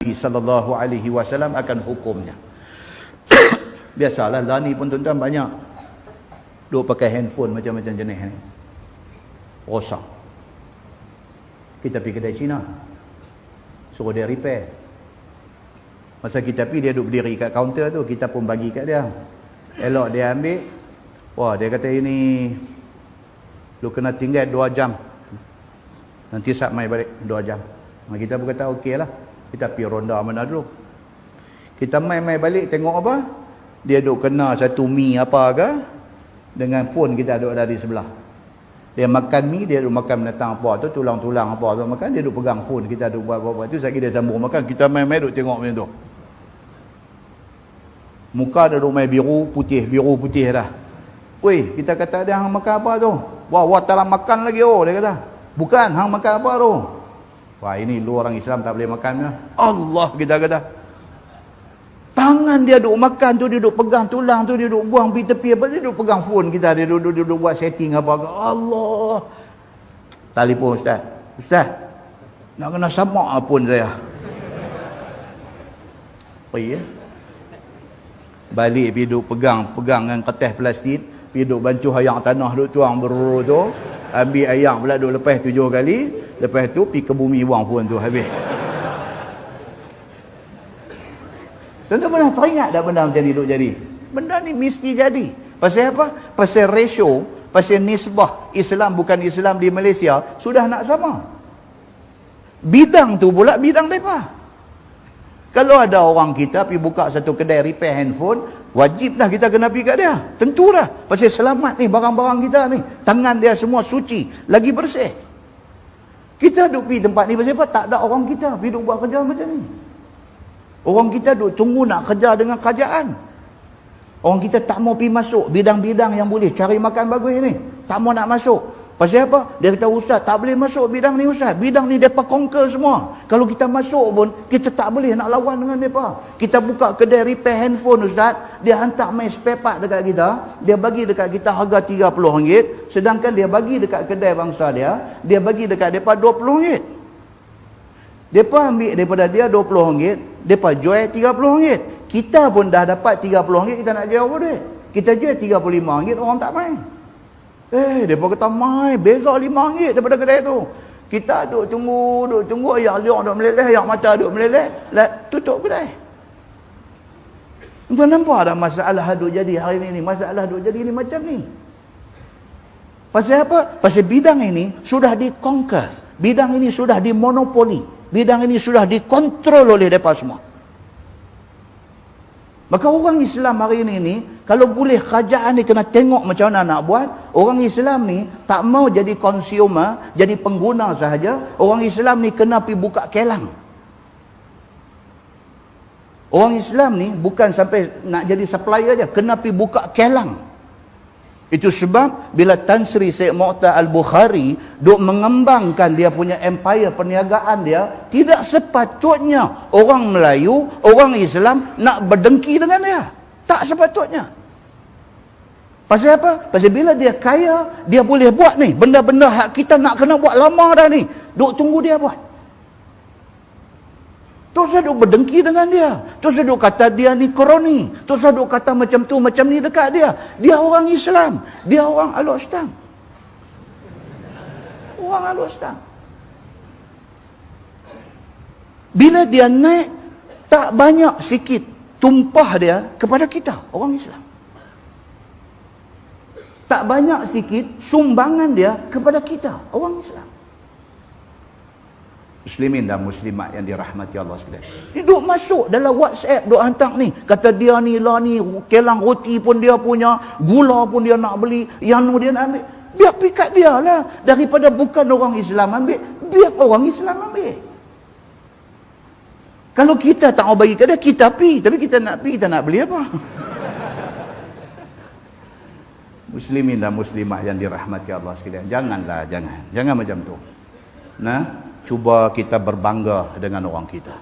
Nabi SAW akan hukumnya. Biasalah lah ni pun tuan-tuan banyak duk pakai handphone macam-macam jenis ni, rosak. Kita pergi kedai Cina, suruh dia repair. Masa kita pergi, dia duduk berdiri kat kaunter tu, kita pun bagi kat dia. Elok dia ambil, wah dia kata ini lu kena tinggal 2 jam, nanti sat mai balik 2 jam. Kita pun kata okey lah, kita pergi ronda mana dulu. Kita mai balik tengok apa, dia duk kena satu mi apa ke dengan phone kita duk dari sebelah. Dia makan mi, dia duk makan binatang apa tu, tulang-tulang apa tu makan, dia duk pegang phone kita duk buat apa-apa tu, sekali dia sambung makan, kita mai duk tengok macam tu. Muka dia duk mai biru putih dah. Weh, kita kata dia hang makan apa tu? Wah tak makan lagi dia kata. Bukan, hang makan apa tu? Wah, ini lu orang Islam tak boleh makan ya. Allah, kita kata. Tangan dia duk makan tu, dia duk pegang tulang tu, dia duk buang pergi tepi apa, dia duk pegang phone kita, dia duk buat setting apa. Allah. Telefon ustaz. Ustaz, nak kena samak pun saya. Pergi ya. Balik pergi duk pegang dengan kertas plastik, pergi duk bancuh ayak tanah duk tuang beruru tu, ambil ayak pula duk lepas 7 kali, lepas tu pergi ke bumi buang phone tu habis. Tuan-tuan pernah teringat tak benda macam ni duk jadi? Benda ni mesti jadi. Pasal apa? Pasal ratio, pasal nisbah Islam bukan Islam di Malaysia sudah nak sama. Bidang tu pula bidang mereka. Kalau ada orang kita pergi buka satu kedai repair handphone, wajib dah kita kena pergi kat dia. Tentu dah. Pasal selamat ni barang-barang kita ni. Tangan dia semua suci, lagi bersih. Kita duk pergi tempat ni pasal apa? Tak ada orang kita pergi duk buat kerja macam ni. Orang kita duk tunggu nak kerja dengan kerajaan. Orang kita tak mau pergi masuk bidang-bidang yang boleh cari makan bagus ni. Tak mau nak masuk. Pasal apa? Dia kata, ustaz tak boleh masuk bidang ni ustaz. Bidang ni mereka conquer semua. Kalau kita masuk pun, kita tak boleh nak lawan dengan mereka. Kita buka kedai repair handphone ustaz, dia hantar main spare part dekat kita, dia bagi dekat kita harga RM30, sedangkan dia bagi dekat kedai bangsa dia bagi dekat mereka RM20. Mereka ambil daripada dia RM20, mereka jual RM30. Kita pun dah dapat RM30, kita nak jual apa duit? Kita jual RM35, orang tak main. Mereka kata main, beza RM5 daripada kedai tu. Kita duk tunggu, ayak liang duk meleleh, ayak mata duk meleleh, tutup kedai. Tuan nampak tak masalah duk jadi hari ni? Masalah duk jadi ni macam ni. Pasal apa? Pasal bidang ini sudah di-conquer. Bidang ini sudah dimonopoli. Bidang ini sudah dikontrol oleh mereka semua. Maka orang Islam hari ini kalau boleh kerajaan ni kena tengok macam mana nak buat. Orang Islam ni tak mau jadi consumer, jadi pengguna sahaja. Orang Islam ni kena pergi buka kelang. Orang Islam ni bukan sampai nak jadi supplier aja, kena pergi buka kelang. Itu sebab bila Tan Sri Syed Mokhtar Al-Bukhari duk mengembangkan dia punya empire perniagaan dia, tidak sepatutnya orang Melayu, orang Islam nak berdengki dengan dia. Tak sepatutnya. Pasal apa? Pasal bila dia kaya, dia boleh buat ni. Benda-benda hak kita nak kena buat lama dah ni. Duk tunggu dia buat. Terus saya duk berdengki dengan dia. Terus saya duk kata dia ni koroni. Terus saya duk kata macam tu, macam ni dekat dia. Dia orang Islam. Dia orang Al-Ustaz. Orang Al-Ustaz. Bila dia naik, tak banyak sikit tumpah dia kepada kita, orang Islam. Tak banyak sikit sumbangan dia kepada kita, orang Islam. Muslimin dan muslimat yang dirahmati Allah sekalian. Dia duk masuk dalam WhatsApp, duk hantar ni. Kata dia ni lah ni, kelang roti pun dia punya, gula pun dia nak beli, yang dia nak ambil. Biar pikat dia lah. Daripada bukan orang Islam ambil, biar orang Islam ambil. Kalau kita tak mau bagi ke dia, kita pi. Tapi kita nak pi, kita nak beli apa? Muslimin dan muslimat yang dirahmati Allah sekalian. Jangan macam tu. Nah, cuba kita berbangga dengan orang kita.